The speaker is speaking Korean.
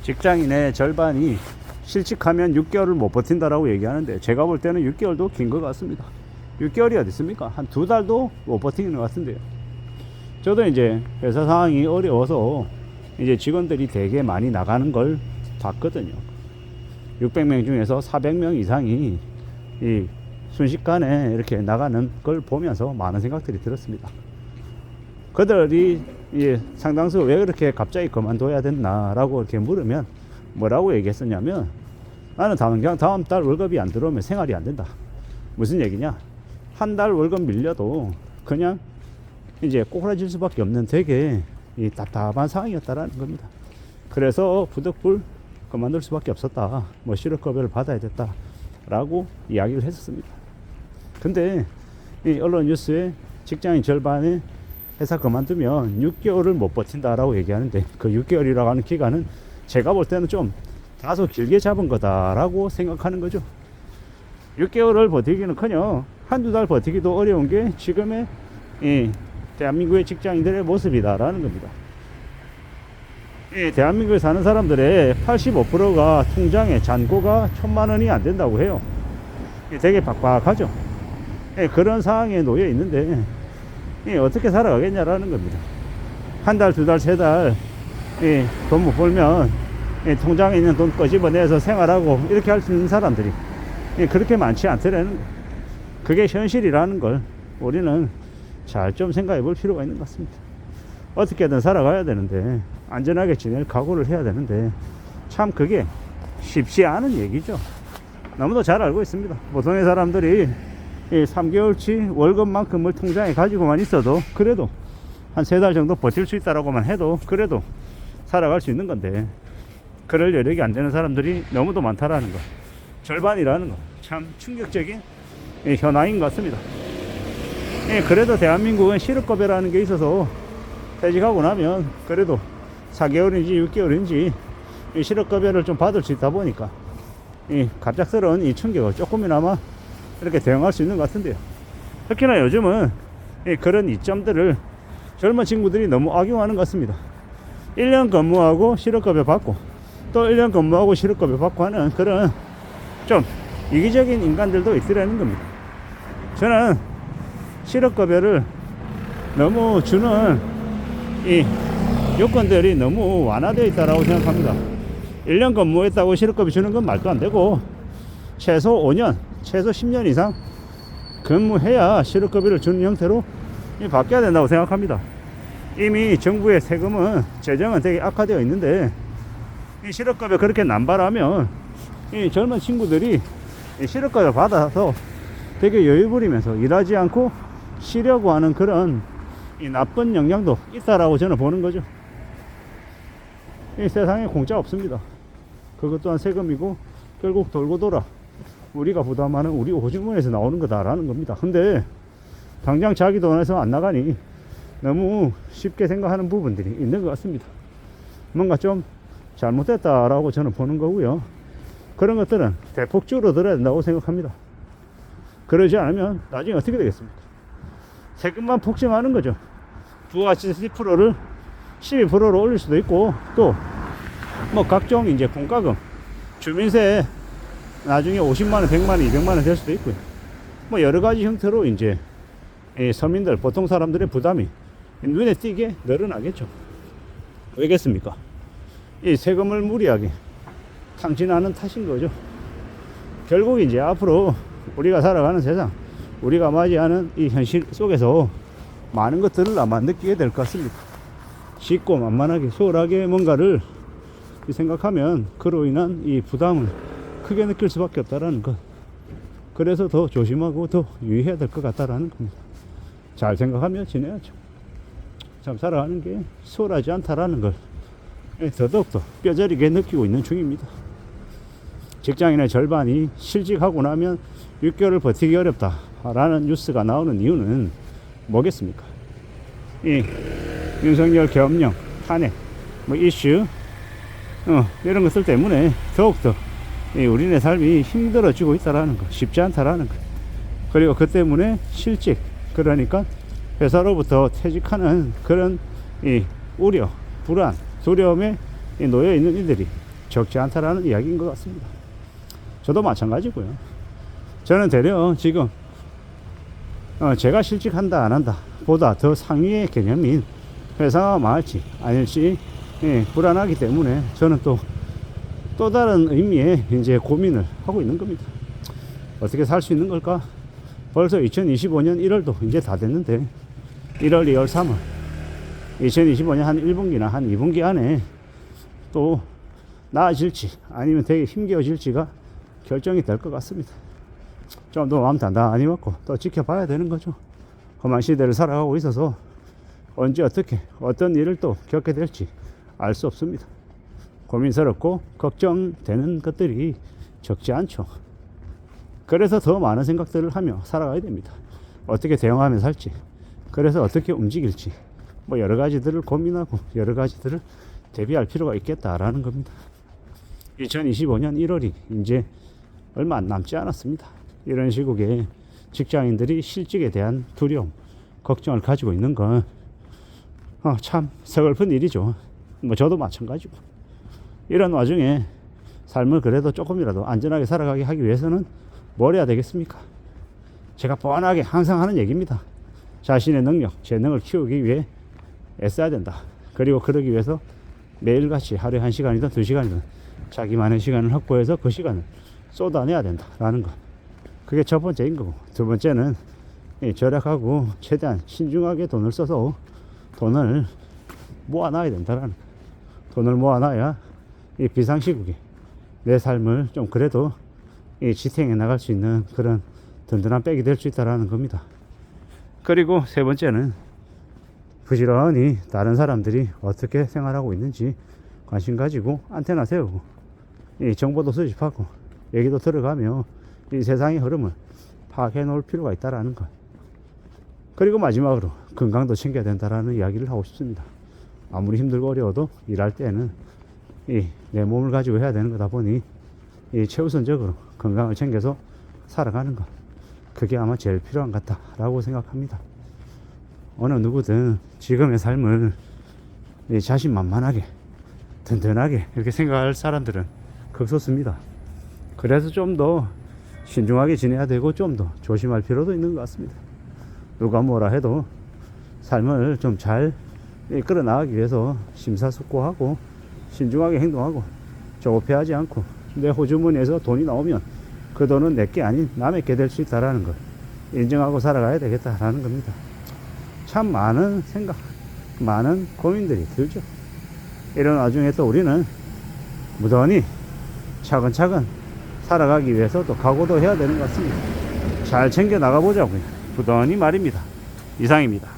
직장인의 절반이 실직하면 6개월을 못 버틴다라고 얘기하는데, 제가 볼 때는 6개월도 긴 것 같습니다. 6개월이 어디 있습니까? 한 2달도 못 버티는 것 같은데요. 저도 이제 회사 상황이 어려워서 이제 직원들이 되게 많이 나가는 걸 봤거든요. 600명 중에서 400명 이상이 이 순식간에 이렇게 나가는 걸 보면서 많은 생각들이 들었습니다. 그들이 상당수 왜 그렇게 갑자기 그만둬야 됐나라고 이렇게 물으면 뭐라고 얘기했었냐면, 나는 그냥 다음 달 월급이 안 들어오면 생활이 안 된다. 무슨 얘기냐? 한 달 월급 밀려도 그냥 이제 꼬꾸라질 수밖에 없는 되게 이 답답한 상황이었다라는 겁니다. 그래서 부득불 그만둘 수밖에 없었다. 뭐 실업급여를 받아야 됐다라고 이야기를 했었습니다. 근데 이 언론 뉴스에 직장인 절반이 회사 그만두면 6개월을 못 버틴다라고 얘기하는데, 그 6개월이라고 하는 기간은 제가 볼 때는 좀 다소 길게 잡은 거다라고 생각하는 거죠. 6개월을 버티기는커녕 한두 달 버티기도 어려운 게 지금의 이 대한민국의 직장인들의 모습이다라는 겁니다. 이 대한민국에 사는 사람들의 85%가 통장에 잔고가 1,000만 원이 안 된다고 해요. 되게 빡빡하죠. 그런 상황에 놓여 있는데 어떻게 살아가겠냐라는 겁니다. 한 달, 두 달, 세 달 돈 못 벌면 통장에 있는 돈 꺼집어내서 생활하고 이렇게 할 수 있는 사람들이 그렇게 많지 않더라는 거예요. 그게 현실이라는 걸 우리는 잘 좀 생각해 볼 필요가 있는 것 같습니다. 어떻게든 살아가야 되는데, 안전하게 지낼 각오를 해야 되는데, 참 그게 쉽지 않은 얘기죠. 너무도 잘 알고 있습니다. 보통의 사람들이 3개월치 월급만큼을 통장에 가지고만 있어도 그래도 한 3달 정도 버틸 수 있다라고만 해도 그래도 살아갈 수 있는 건데, 그럴 여력이 안 되는 사람들이 너무도 많다라는 거, 절반이라는 거, 참 충격적인 현황인 것 같습니다. 그래도 대한민국은 실업급여라는 게 있어서 퇴직하고 나면 그래도 4개월인지 6개월인지 실업급여를 좀 받을 수 있다 보니까 갑작스러운 이 충격을 조금이나마 이렇게 대응할 수 있는 것 같은데요. 특히나 요즘은 그런 이점들을 젊은 친구들이 너무 악용하는 것 같습니다. 1년 근무하고 실업급여 받고 또 1년 근무하고 실업급여 받고 하는 그런 좀 이기적인 인간들도 있으라는 겁니다. 저는 실업급여를 너무 주는 이 요건들이 너무 완화되어 있다고 생각합니다. 1년 근무했다고 실업급여 주는 건 말도 안 되고, 최소 5년, 최소 10년 이상 근무해야 실업급여를 주는 형태로 바뀌어야 된다고 생각합니다. 이미 정부의 세금은, 재정은 되게 악화되어 있는데, 이 실업급여 그렇게 남발하면 이 젊은 친구들이 이 실업급여 받아서 되게 여유 부리면서 일하지 않고 쉬려고 하는 그런 이 나쁜 영향도 있다라고 저는 보는 거죠. 이 세상에 공짜 없습니다. 그것 또한 세금이고 결국 돌고 돌아 우리가 부담하는 우리 호주머니에서 나오는 거다라는 겁니다. 근데 당장 자기 돈에서 안 나가니 너무 쉽게 생각하는 부분들이 있는 것 같습니다. 뭔가 좀 잘못됐다라고 저는 보는 거고요. 그런 것들은 대폭 줄어들어야 된다고 생각합니다. 그러지 않으면 나중에 어떻게 되겠습니까? 세금만 폭증하는 거죠. 부가가치 10%를 12%로 올릴 수도 있고, 또 뭐 각종 이제 공과금, 주민세 나중에 50만원, 100만원, 200만원 될 수도 있고요. 뭐 여러 가지 형태로 이제 서민들, 보통 사람들의 부담이 눈에 띄게 늘어나겠죠. 왜겠습니까? 이 세금을 무리하게 탕진하는 탓인 거죠. 결국 이제 앞으로 우리가 살아가는 세상, 우리가 맞이하는 이 현실 속에서 많은 것들을 아마 느끼게 될 것 같습니다. 쉽고 만만하게 소홀하게 뭔가를 생각하면 그로 인한 이 부담을 크게 느낄 수밖에 없다라는 것. 그래서 더 조심하고 더 유의해야 될 것 같다라는 겁니다. 잘 생각하며 지내야죠. 참 살아가는 게 소홀하지 않다라는 걸 더더욱더 뼈저리게 느끼고 있는 중입니다. 직장인의 절반이 실직하고 나면 6개월을 버티기 어렵다라는 뉴스가 나오는 이유는 뭐겠습니까? 이 윤석열 계엄령, 탄핵, 뭐 이슈 이런 것들 때문에 더욱더 우리네 삶이 힘들어지고 있다라는 거, 쉽지 않다라는 거. 그리고 그 때문에 실직, 그러니까 회사로부터 퇴직하는 그런 이 우려, 불안, 두려움에 놓여 있는 이들이 적지 않다라는 이야기인 것 같습니다. 저도 마찬가지고요. 저는 되려 지금 제가 실직한다 안 한다 보다 더 상위의 개념인 회사가 망할지 아닐지 불안하기 때문에 저는 또 다른 의미의 이제 고민을 하고 있는 겁니다. 어떻게 살 수 있는 걸까? 벌써 2025년 1월도 이제 다 됐는데 1월, 2월, 3월 2025년 한 1분기나 한 2분기 안에 또 나아질지 아니면 되게 힘겨워질지가 결정이 될 것 같습니다. 좀 더 마음 단단히 먹고 또 지켜봐야 되는 거죠. 험한 시대를 살아가고 있어서 언제 어떻게 어떤 일을 또 겪게 될지 알 수 없습니다. 고민스럽고 걱정되는 것들이 적지 않죠. 그래서 더 많은 생각들을 하며 살아가야 됩니다. 어떻게 대응하며 살지, 그래서 어떻게 움직일지, 뭐 여러 가지들을 고민하고 여러 가지들을 대비할 필요가 있겠다라는 겁니다. 2025년 1월이 이제 얼마 안 남지 않았습니다. 이런 시국에 직장인들이 실직에 대한 두려움, 걱정을 가지고 있는 건 참 서글픈 일이죠. 뭐 저도 마찬가지고. 이런 와중에 삶을 그래도 조금이라도 안전하게 살아가게 하기 위해서는 뭘 해야 되겠습니까? 제가 뻔하게 항상 하는 얘기입니다. 자신의 능력, 재능을 키우기 위해 애써야 된다. 그리고 그러기 위해서 매일같이 하루에 1시간이든 2시간이든 자기만의 시간을 확보해서 그 시간을 쏟아내야 된다라는 것. 그게 첫 번째인 거고, 두 번째는 절약하고 최대한 신중하게 돈을 써서 돈을 모아놔야 된다라는 것. 돈을 모아놔야 이 비상시국에 내 삶을 좀 그래도 지탱해 나갈 수 있는 그런 든든한 백이 될 수 있다라는 겁니다. 그리고 세 번째는 부지런히 다른 사람들이 어떻게 생활하고 있는지 관심 가지고 안테나 세우고 이 정보도 수집하고 얘기도 들어가며 이 세상의 흐름을 파악해 놓을 필요가 있다라는 것. 그리고 마지막으로 건강도 챙겨야 된다라는 이야기를 하고 싶습니다. 아무리 힘들고 어려워도 일할 때는 내 몸을 가지고 해야 되는 거다 보니 최우선적으로 건강을 챙겨서 살아가는 것, 그게 아마 제일 필요한 것 같다라고 생각합니다. 어느 누구든 지금의 삶을 자신만만하게 든든하게 이렇게 생각할 사람들은 극소수입니다. 그래서 좀 더 신중하게 지내야 되고 좀 더 조심할 필요도 있는 것 같습니다. 누가 뭐라 해도 삶을 좀 잘 이끌어 나가기 위해서 심사숙고하고 신중하게 행동하고 조급해하지 않고 내 호주머니에서 돈이 나오면 그 돈은 내게 아닌 남에게 될 수 있다라는 걸 인정하고 살아가야 되겠다라는 겁니다. 참 많은 생각, 많은 고민들이 들죠. 이런 와중에 또 우리는 무던히 차근차근 살아가기 위해서 또 각오도 해야 되는 것 같습니다. 잘 챙겨 나가보자고요. 무던히 말입니다. 이상입니다.